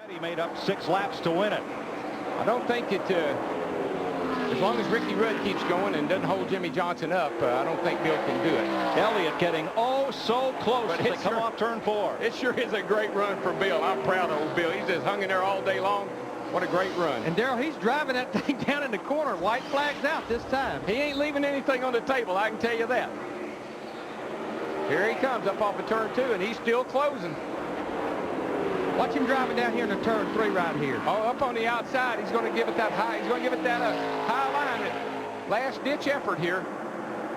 He made up 6 laps to win it. I don't think it, as long as Ricky Rudd keeps going and doesn't hold Jimmie Johnson up, I don't think Bill can do it. Elliott getting oh so close as they come off turn 4. It sure is a great run for Bill. I'm proud of old Bill. He's just hung in there all day long. What a great run. And Darrell, he's driving that thing down in the corner. White flag's out this time. He ain't leaving anything on the table, I can tell you that. Here he comes up off of turn 2, and he's still closing. Watch him driving down here into turn 3 right here. Oh, up on the outside, he's going to give it that high. He's going to give it that high line. Last-ditch effort here.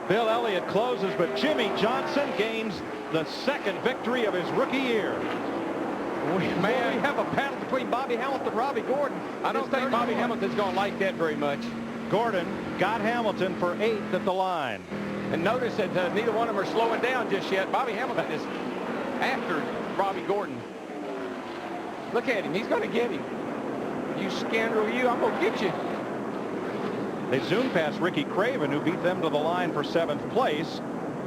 Bill Elliott closes, but Jimmie Johnson gains the 2nd victory of his rookie year. We have a battle between Bobby Hamilton and Robbie Gordon. I don't think Bobby Hamilton's going to like that very much. Gordon got Hamilton for 8th at the line. And notice that neither one of them are slowing down just yet. Bobby Hamilton is after Robbie Gordon. Look at him. He's going to get him. You scoundrel, you. I'm going to get you. They zoom past Ricky Craven, who beat them to the line for 7th place.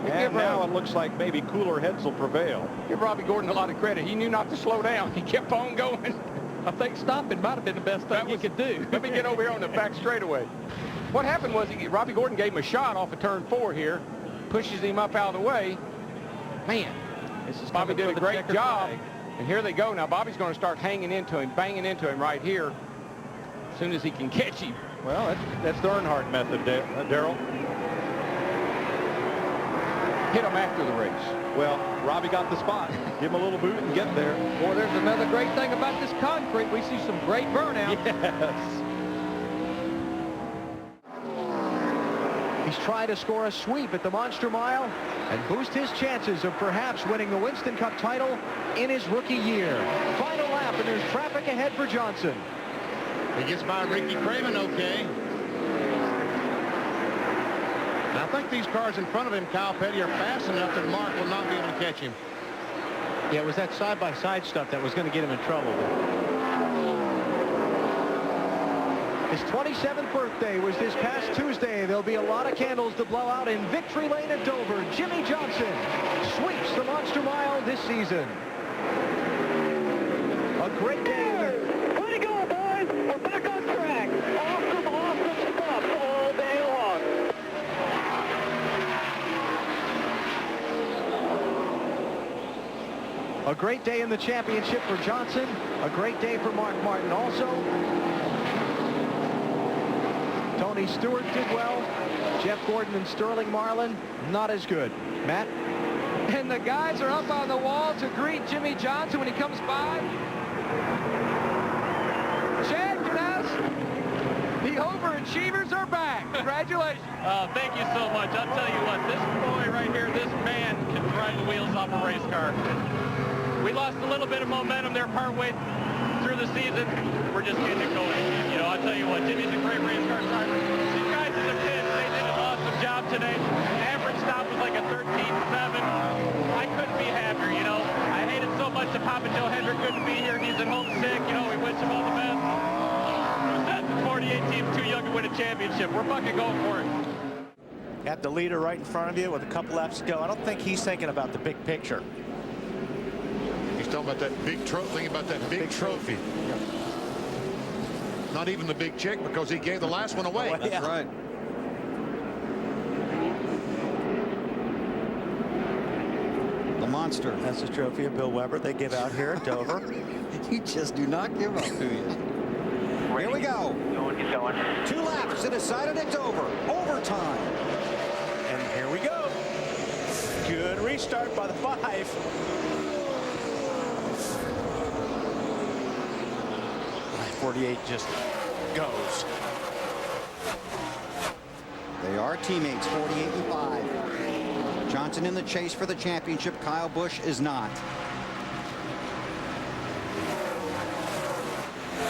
And now it looks like maybe cooler heads will prevail. Give Robbie Gordon a lot of credit. He knew not to slow down. He kept on going. I think stopping might have been the best thing he could do. Let me get over here on the back straightaway. What happened was Robbie Gordon gave him a shot off of turn 4 here. Pushes him up out of the way. Man, Bobby did a great job. And here they go. Now Bobby's going to start hanging into him, banging into him right here as soon as he can catch him. Well, that's the Earnhardt method, Darrell. Hit him after the race. Well, Robbie got the spot. Give him a little boot and get there. Boy, there's another great thing about this concrete. We see some great burnout. Yes. He's trying to score a sweep at the Monster Mile and boost his chances of perhaps winning the Winston Cup title in his rookie year. Final lap, and there's traffic ahead for Johnson. He gets by Ricky Craven okay. And I think these cars in front of him, Kyle Petty, are fast enough that Mark will not be able to catch him. Yeah, it was that side-by-side stuff that was going to get him in trouble. His 27th birthday was this past Tuesday. There'll be a lot of candles to blow out in Victory Lane at Dover. Jimmie Johnson sweeps the Monster Mile this season. A great day. Way to go, boys. We're back on track. Awesome, awesome stuff all day long. A great day in the championship for Johnson. A great day for Mark Martin also. Tony Stewart did well. Jeff Gordon and Sterling Marlin, not as good. Matt? And the guys are up on the wall to greet Jimmie Johnson when he comes by. Chad, Knaus, the overachievers are back. Congratulations. Thank you so much. I'll tell you what, this boy right here, this man can drive the wheels off a race car. We lost a little bit of momentum there partway through the season. We're just getting it going. You know, I'll tell you what, Jimmie's a great race car driver. These guys in the pits, they did an awesome job today. Average stop was like a 13.7. I couldn't be happier, you know. I hated so much that Papa Joe Hendrick couldn't be here. He's at home sick. You know, we wish him all the best. The 48 team's too young to win a championship. We're fucking going for it. Got the leader right in front of you with a couple laps to go. I don't think he's thinking about the big picture. He's talking about that big trophy. Thinking about that big trophy. Yeah. Not even the big check, because he gave the last one away. That's yeah. right. The monster. That's the trophy of Bill Weber they give out here at Dover. You just do not give up, do you? Here we go. Going. 2 laps to decide it. It's over. Overtime. And here we go. Good restart by the 5. 48 just goes. They are teammates, 48 and 5. Johnson in the chase for the championship. Kyle Busch is not.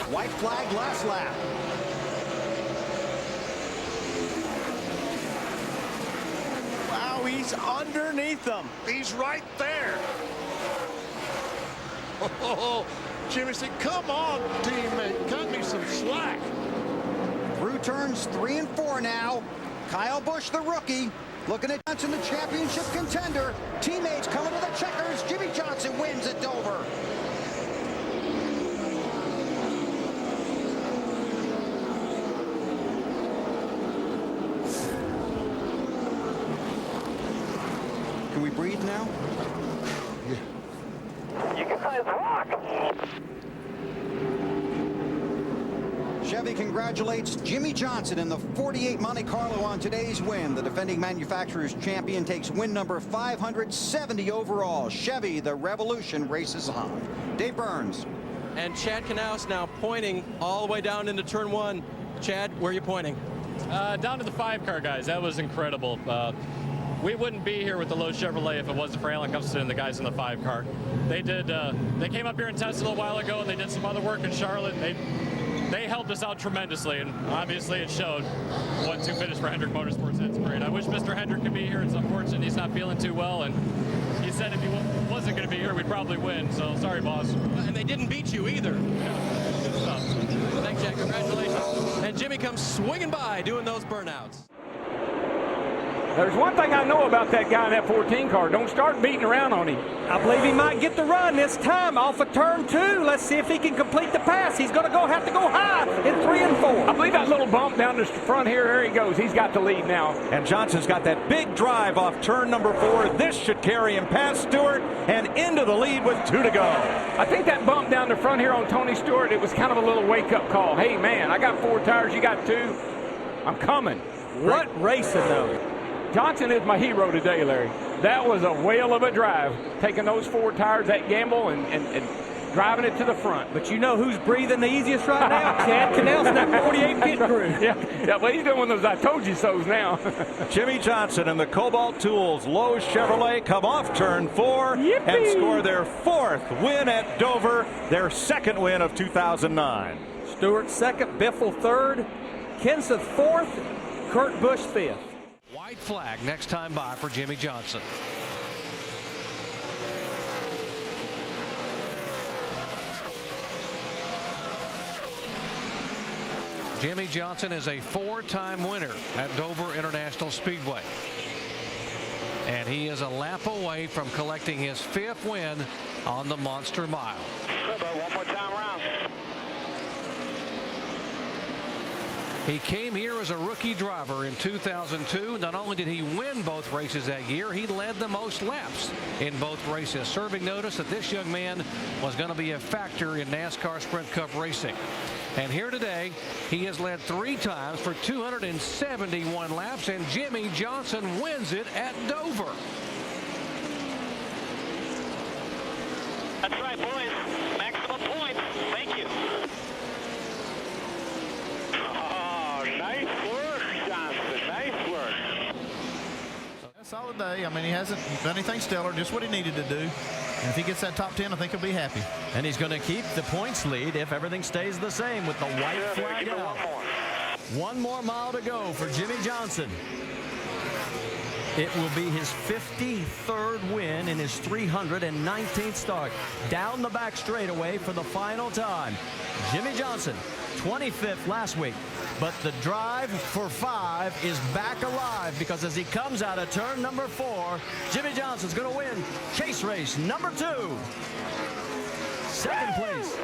White flag last lap. Wow, he's underneath them. He's right there. Oh, Jimmy said, come on, teammate, cut me some slack. Through turns 3 and 4 now. Kyle Busch, the rookie, looking at Johnson, the championship contender. Teammates coming to the checkers. Jimmie Johnson wins at Dover. Can we breathe now? You guys rock! Chevy congratulates Jimmie Johnson in the 48 Monte Carlo on today's win. The defending manufacturer's champion takes win number 570 overall. Chevy, the revolution, races on. Dave Burns. And Chad Knaus now pointing all the way down into turn 1. Chad, where are you pointing? Down to the 5-car, guys. That was incredible. We wouldn't be here with the Lowe's Chevrolet if it wasn't for Alan Gustafson and the guys in the 5-car. They did. They came up here and tested a little while ago, and they did some other work in Charlotte. They helped us out tremendously, and obviously it showed. 1-2 finish for Hendrick Motorsports. That's great. I wish Mr. Hendrick could be here. It's unfortunate he's not feeling too well, and he said if he wasn't going to be here, we'd probably win. So sorry, boss. And they didn't beat you either. Yeah, good stuff. Thanks, Jack. Congratulations. And Jimmy comes swinging by doing those burnouts. There's one thing I know about that guy in that 14 car. Don't start beating around on him. I believe he might get the run this time off of turn 2. Let's see if he can complete the pass. He's going to have to go high in 3 and 4. I believe that little bump down the front here, there he goes. He's got the lead now. And Johnson's got that big drive off turn number 4. This should carry him past Stewart and into the lead with 2 to go. I think that bump down the front here on Tony Stewart, it was kind of a little wake-up call. Hey, man, I got 4 tires, you got 2. I'm coming. What racing, though? Johnson is my hero today, Larry. That was a whale of a drive, taking those 4 tires, that gamble, and driving it to the front. But you know who's breathing the easiest right now? Chad Knaus and that 48 pit crew. Yeah, well, he's doing one of those I told you so's now. Jimmie Johnson and the Cobalt Tools Lowe's Chevrolet come off turn 4 Yippee! and score their 4th win at Dover, their 2nd win of 2009. Stewart 2nd, Biffle 3rd, Kenseth 4th, Kurt Busch 5th. White flag next time by for Jimmie Johnson. Jimmie Johnson is a 4-time winner at Dover International Speedway. And he is a lap away from collecting his 5th win on the Monster Mile. One more time around. He came here as a rookie driver in 2002. Not only did he win both races that year, he led the most laps in both races, serving notice that this young man was going to be a factor in NASCAR Sprint Cup racing. And here today, he has led 3 times for 271 laps, and Jimmie Johnson wins it at Dover. That's right, boys. Maximum points. Thank you. Nice work, Johnson. Nice work. A solid day. I mean, he hasn't done anything stellar, just what he needed to do. And if he gets that top 10, I think he'll be happy. And he's going to keep the points lead if everything stays the same with the white flag out. 1 more mile to go for Jimmie Johnson. It will be his 53rd win in his 319th start. Down the back straightaway for the final time. Jimmie Johnson, 25th last week. But the drive for 5 is back alive because as he comes out of turn number 4, Jimmie Johnson's going to win chase race number 2. 2nd place,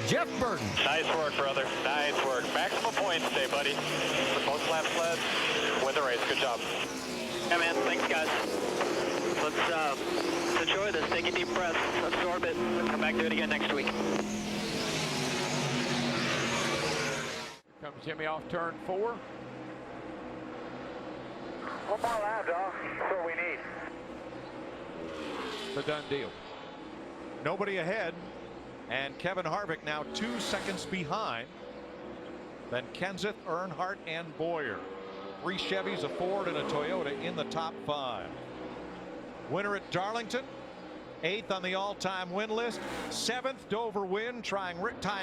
Jeff Burton. Nice work, brother. Nice work. Maximum points today, buddy. For most laps led, win the race. Good job. Yeah, man. Thanks, guys. Let's enjoy this. Take a deep breath. Absorb it. Come back and do it again next week. Comes Jimmie off turn 4. 1 more lap, dog. That's what we need. The done deal. Nobody ahead, and Kevin Harvick now 2 seconds behind. Then Kenseth, Earnhardt, and Boyer. 3 Chevys, a Ford, and a Toyota in the top 5. Winner at Darlington, 8th on the all-time win list, 7th Dover win, tying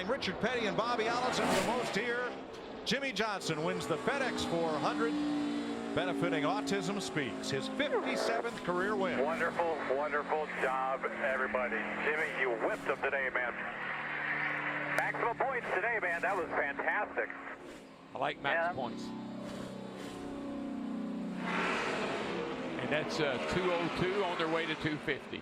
Richard Petty and Bobby Allison for the most here. Jimmie Johnson wins the FedEx 400, benefiting Autism Speaks, his 57th career win. Wonderful, wonderful job, everybody. Jimmie, you whipped them today, man. Maximum points today, man. That was fantastic. I like max points. And that's 202 on their way to 250.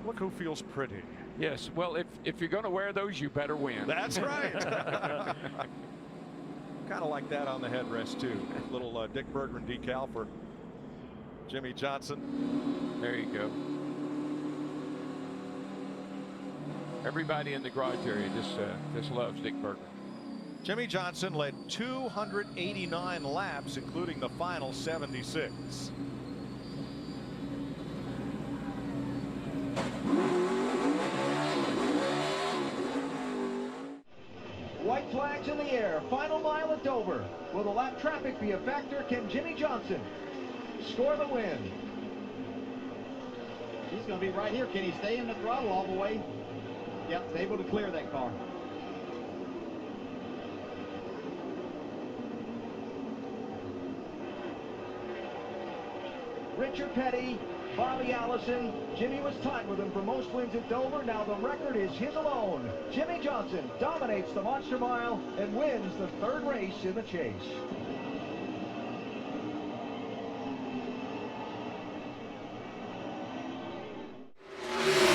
Look who feels pretty. Yes, well, if you're going to wear those, you better win. That's right. Kind of like that on the headrest too. Little Dick Berggren decal for Jimmie Johnson. There you go. Everybody in the garage area just loves Dick Berggren. Jimmie Johnson led 289 laps, including the final 76. White flags in the air. Final mile at Dover. Will the lap traffic be a factor? Can Jimmie Johnson score the win? He's going to be right here. Can he stay in the throttle all the way? Yep, able to clear that car. Richard Petty, Bobby Allison. Jimmie was tied with him for most wins at Dover. Now the record is his alone. Jimmie Johnson dominates the Monster Mile and wins the third race in the chase.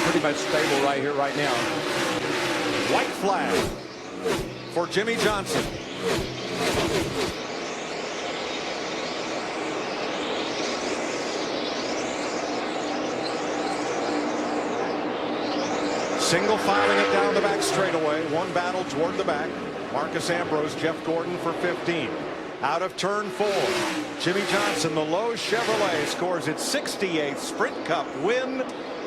Pretty much stable right here, right now. White flag for Jimmie Johnson. Single filing it down the back straightaway. One battle toward the back. Marcus Ambrose, Jeff Gordon for 15. Out of turn 4. Jimmie Johnson, the Lowe's Chevrolet, scores its 68th Sprint Cup win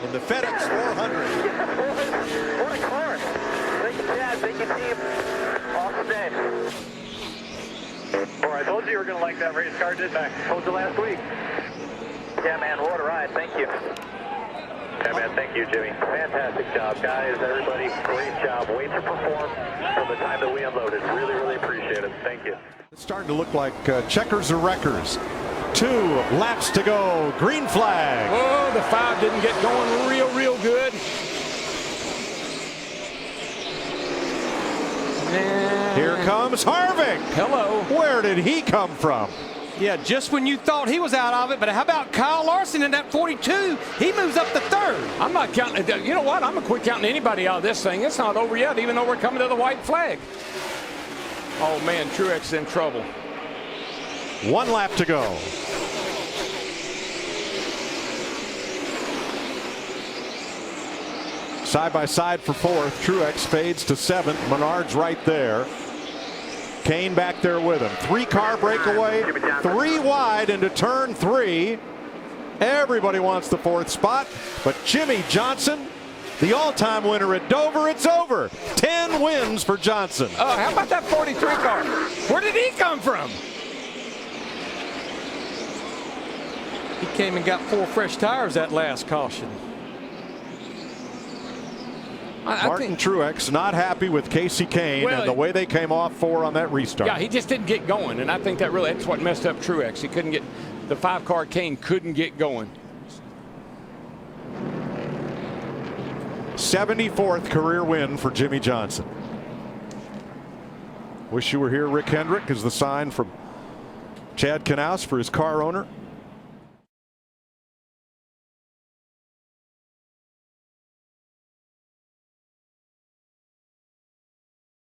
in the FedEx 400. What a car. Thank you, Chad. Thank you, team. Awesome day. Boy, I told you were going to like that race car, didn't I? Told you last week. Yeah, man. What a ride. Thank you. Yeah, man. Thank you, Jimmy. Fantastic job, guys. Everybody, great job. Way to perform from the time that we unloaded. Really, really appreciate it. Thank you. It's starting to look like checkers or wreckers. 2 laps to go. Green flag. Oh, the 5 didn't get going real good. Here comes Harvick. Hello. Where did he come from? Yeah, just when you thought he was out of it, but how about Kyle Larson in that 42? He moves up to 3rd. I'm not counting. You know what? I'm going to quit counting anybody out of this thing. It's not over yet, even though we're coming to the white flag. Oh, man, Truex in trouble. 1 lap to go. Side by side for 4th. Truex fades to 7th. Menard's right there. Kane back there with him. 3-car breakaway. 3 wide into turn 3. Everybody wants the 4th spot, but Jimmie Johnson, the all-time winner at Dover, it's over. 10 wins for Johnson. Oh, how about that 43 car? Where did he come from? He came and got 4 fresh tires that last caution. Martin Truex not happy with Casey Kane and the way they came off 4 on that restart. Yeah, he just didn't get going, and I think that's what messed up Truex. He couldn't get the 5-car. Kane couldn't get going. 74th career win for Jimmie Johnson. Wish you were here, Rick Hendrick, is the sign from Chad Knaus for his car owner.